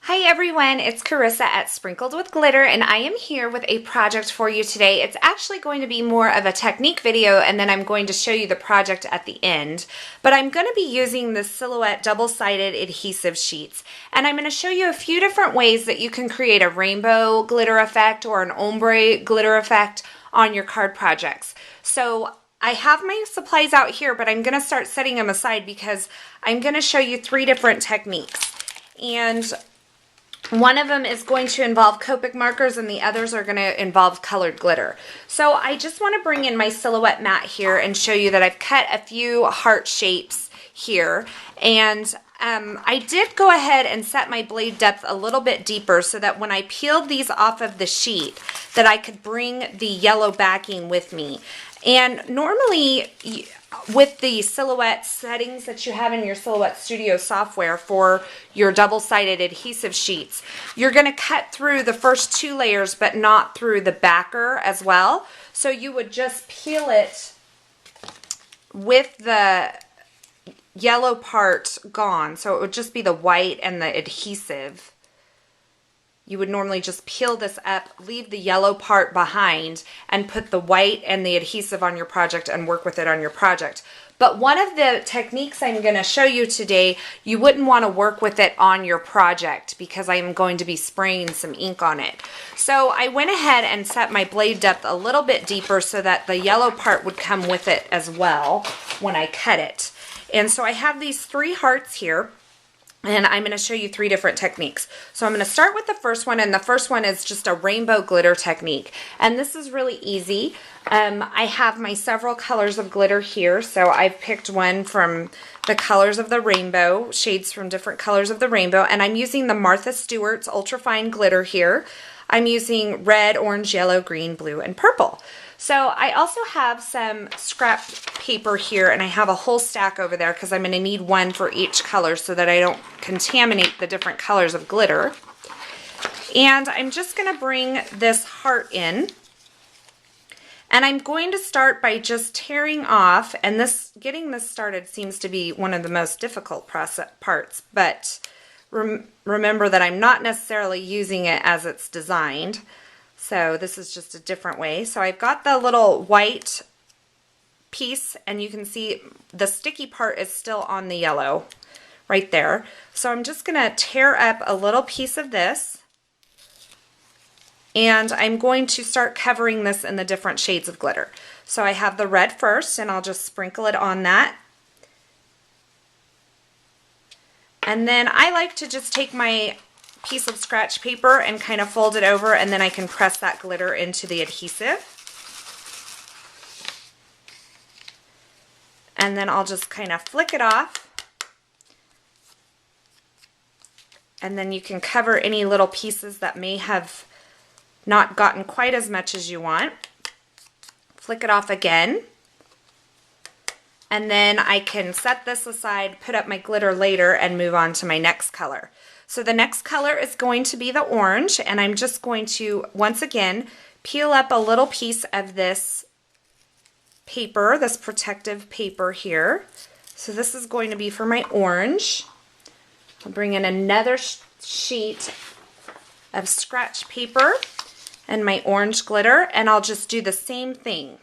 Hi everyone, it's Carissa at Sprinkled with Glitter, and I am here with a project for you today. It's actually going to be more of a technique video, and then I'm going to show you the project at the end. But I'm going to be using the Silhouette double-sided adhesive sheets, and I'm going to show you a few different ways that you can create a rainbow glitter effect or an ombre glitter effect on your card projects. So I have my supplies out here, but I'm going to start setting them aside because I'm going to show you three different techniques. And one of them is going to involve Copic markers and the others are going to involve colored glitter. So I just want to bring in my Silhouette mat here and show you that I've cut a few heart shapes here. And I did go ahead and set my blade depth a little bit deeper so that when I peeled these off of the sheet that I could bring the yellow backing with me. And normally with the Silhouette settings that you have in your Silhouette Studio software for your double-sided adhesive sheets, you're going to cut through the first two layers but not through the backer as well. So you would just peel it with the yellow part gone. So it would just be the white and the adhesive. You would normally just peel this up, leave the yellow part behind, and put the white and the adhesive on your project and work with it on your project. But one of the techniques I'm going to show you today, you wouldn't want to work with it on your project because I am going to be spraying some ink on it. So I went ahead and set my blade depth a little bit deeper so that the yellow part would come with it as well when I cut it. And so I have these three hearts here. And I'm going to show you three different techniques. So I'm going to start with the first one, and the first one is just a rainbow glitter technique. And this is really easy. I have my several colors of glitter here, so I've picked one from the colors of the rainbow, shades from different colors of the rainbow, and I'm using the Martha Stewart's Ultrafine Glitter here. I'm using red, orange, yellow, green, blue, and purple. So I also have some scrap paper here, and I have a whole stack over there because I'm going to need one for each color so that I don't contaminate the different colors of glitter. And I'm just going to bring this heart in, and I'm going to start by just tearing off, and getting this started seems to be one of the most difficult parts, but remember that I'm not necessarily using it as it's designed. So this is just a different way. So I've got the little white piece, and you can see the sticky part is still on the yellow right there. So I'm just going to tear up a little piece of this, and I'm going to start covering this in the different shades of glitter. So I have the red first, and I'll just sprinkle it on that. And then I like to just take my piece of scratch paper and kind of fold it over, and then I can press that glitter into the adhesive. And then I'll just kind of flick it off. And then you can cover any little pieces that may have not gotten quite as much as you want. Flick it off again. And then I can set this aside, put up my glitter later, and move on to my next color. So the next color is going to be the orange, and I'm just going to, once again, peel up a little piece of this paper, this protective paper here. So this is going to be for my orange. I'll bring in another sheet of scratch paper and my orange glitter, and I'll just do the same thing.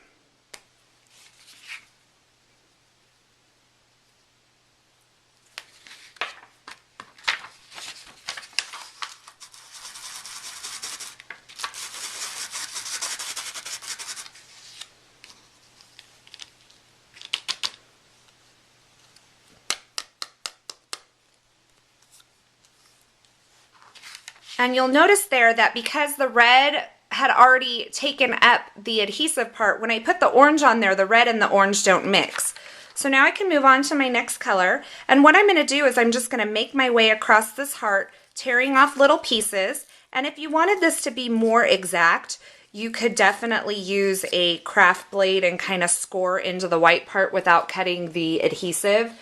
And you'll notice there that because the red had already taken up the adhesive part, when I put the orange on there, the red and the orange don't mix. So now I can move on to my next color. And what I'm going to do is I'm just going to make my way across this heart, tearing off little pieces. And if you wanted this to be more exact, you could definitely use a craft blade and kind of score into the white part without cutting the adhesive.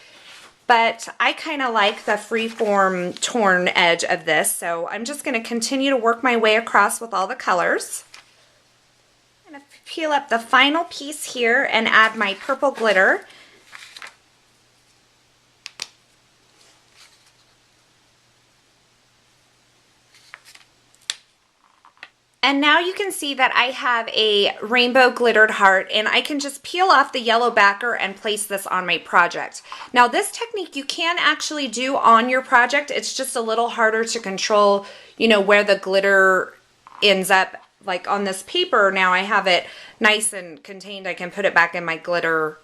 But I kind of like the freeform torn edge of this, so I'm just going to continue to work my way across with all the colors. I'm going to peel up the final piece here and add my purple glitter. And now you can see that I have a rainbow glittered heart, and I can just peel off the yellow backer and place this on my project. Now this technique you can actually do on your project. It's just a little harder to control, you know, where the glitter ends up. Like on this paper, now I have it nice and contained. I can put it back in my glitter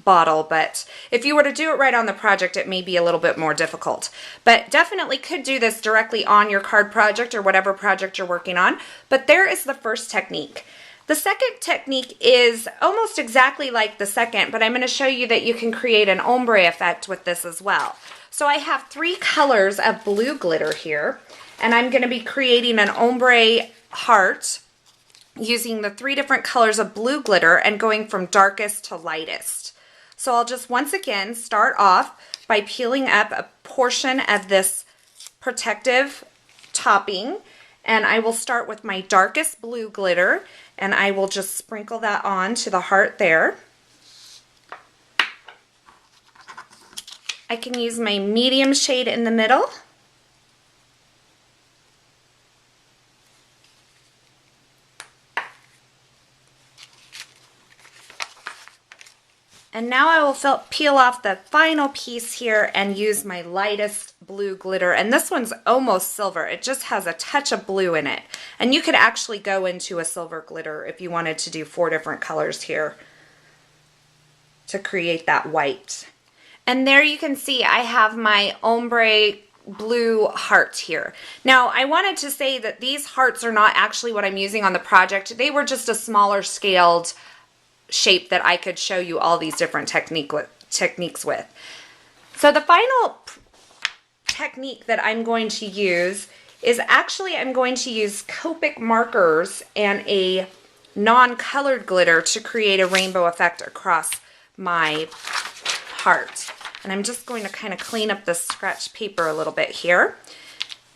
bottle, but if you were to do it right on the project, it may be a little bit more difficult. But definitely could do this directly on your card project or whatever project you're working on. But there is the first technique. The second technique is almost exactly like the second, but I'm going to show you that you can create an ombre effect with this as well. So I have 3 colors of blue glitter here, and I'm going to be creating an ombre heart using the 3 different colors of blue glitter and going from darkest to lightest. So I'll just once again start off by peeling up a portion of this protective topping, and I will start with my darkest blue glitter, and I will just sprinkle that on to the heart there. I can use my medium shade in the middle. And now I will peel off the final piece here and use my lightest blue glitter. And this one's almost silver. It just has a touch of blue in it. And you could actually go into a silver glitter if you wanted to do 4 different colors here to create that white. And there you can see I have my ombre blue heart here. Now I wanted to say that these hearts are not actually what I'm using on the project. They were just a smaller scaled shape that I could show you all these different techniques with. So the final technique that I'm going to use is actually I'm going to use Copic markers and a non-colored glitter to create a rainbow effect across my heart. And I'm just going to kind of clean up this scratch paper a little bit here.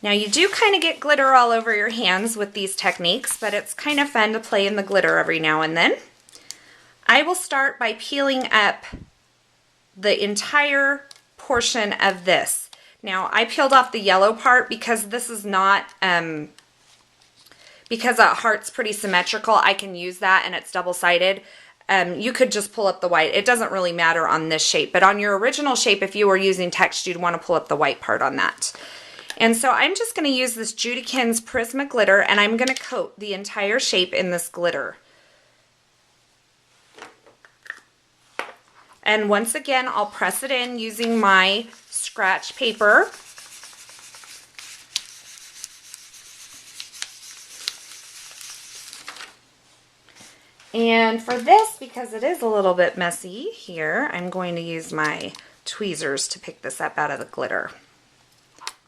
Now you do kind of get glitter all over your hands with these techniques, but it's kind of fun to play in the glitter every now and then. I will start by peeling up the entire portion of this. Now I peeled off the yellow part because this is not, because a heart's pretty symmetrical, I can use that and it's double-sided. You could just pull up the white. It doesn't really matter on this shape, but on your original shape, if you were using text, you'd want to pull up the white part on that. And so I'm just going to use this Judikins Prisma glitter, and I'm going to coat the entire shape in this glitter. And once again, I'll press it in using my scratch paper. And for this, because it is a little bit messy here, I'm going to use my tweezers to pick this up out of the glitter.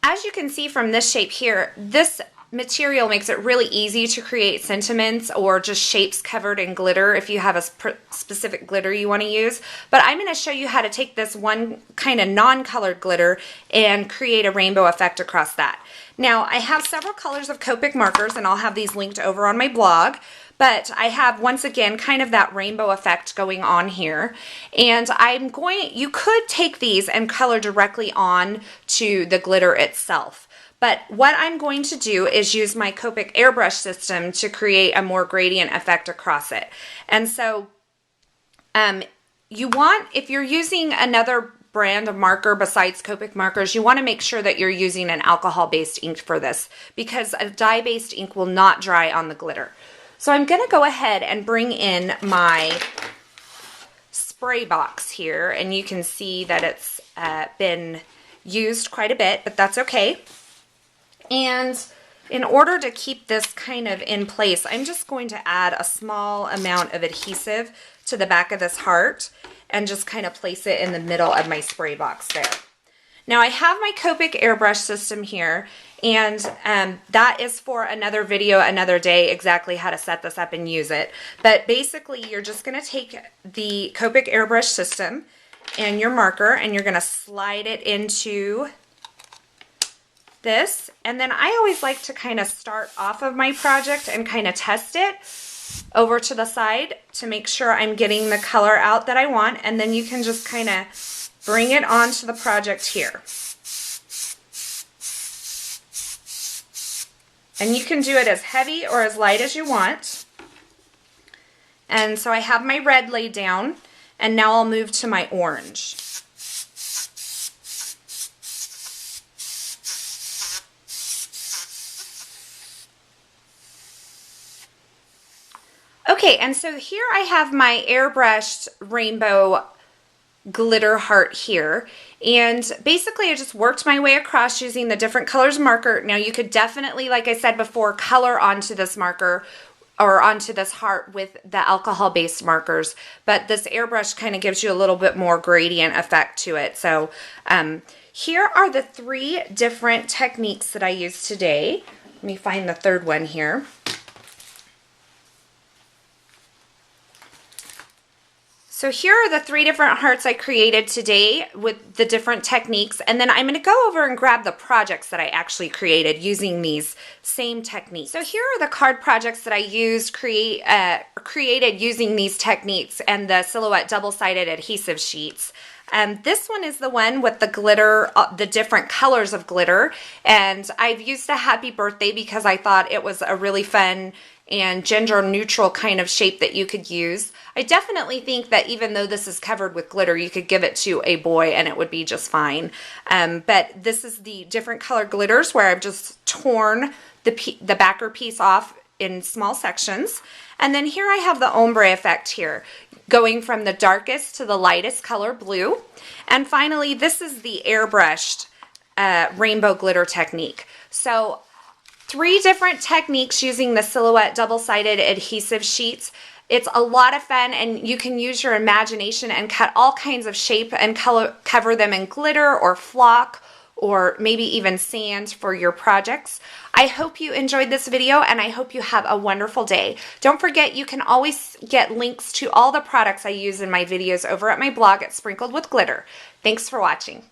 As you can see from this shape here, this material makes it really easy to create sentiments or just shapes covered in glitter if you have a specific glitter you want to use. But I'm going to show you how to take this one kind of non-colored glitter and create a rainbow effect across that. Now I have several colors of Copic markers, and I'll have these linked over on my blog. But I have, once again, kind of that rainbow effect going on here. And you could take these and color directly on to the glitter itself. But what I'm going to do is use my Copic Airbrush system to create a more gradient effect across it. And so if you're using another brand of marker besides Copic markers, you want to make sure that you're using an alcohol-based ink for this, because a dye-based ink will not dry on the glitter. So I'm going to go ahead and bring in my spray box here, and you can see that it's been used quite a bit, but that's okay. And in order to keep this kind of in place, I'm just going to add a small amount of adhesive to the back of this heart and just kind of place it in the middle of my spray box there. Now I have my Copic Airbrush system here, and that is for another video, another day, exactly how to set this up and use it. But basically, you're just going to take the Copic Airbrush system and your marker, and you're going to slide it into this. And then I always like to kind of start off of my project and kind of test it over to the side to make sure I'm getting the color out that I want. And then you can just kind of bring it onto the project here. And you can do it as heavy or as light as you want. And so I have my red laid down, and now I'll move to my orange. Okay, and so here I have my airbrushed rainbow glitter heart here, and basically I just worked my way across using the different colors marker. Now you could definitely, like I said before, color onto this marker or onto this heart with the alcohol-based markers, but this airbrush kind of gives you a little bit more gradient effect to it. So here are the 3 different techniques that I used today. Let me find the third one here. So here are the 3 different hearts I created today with the different techniques, and then I'm going to go over and grab the projects that I actually created using these same techniques. So here are the card projects that I used, created using these techniques and the Silhouette double-sided adhesive sheets. This one is the one with the glitter, the different colors of glitter, and I've used a happy birthday because I thought it was a really fun and gender neutral kind of shape that you could use. I definitely think that even though this is covered with glitter, you could give it to a boy and it would be just fine. But this is the different color glitters where I've just torn the backer piece off in small sections. And then here I have the ombre effect here, going from the darkest to the lightest color blue. And finally, this is the airbrushed rainbow glitter technique. So 3 different techniques using the Silhouette double-sided adhesive sheets. It's a lot of fun, and you can use your imagination and cut all kinds of shape and cover them in glitter or flock or maybe even sand for your projects. I hope you enjoyed this video, and I hope you have a wonderful day. Don't forget, you can always get links to all the products I use in my videos over at my blog at Sprinkled with Glitter. Thanks for watching.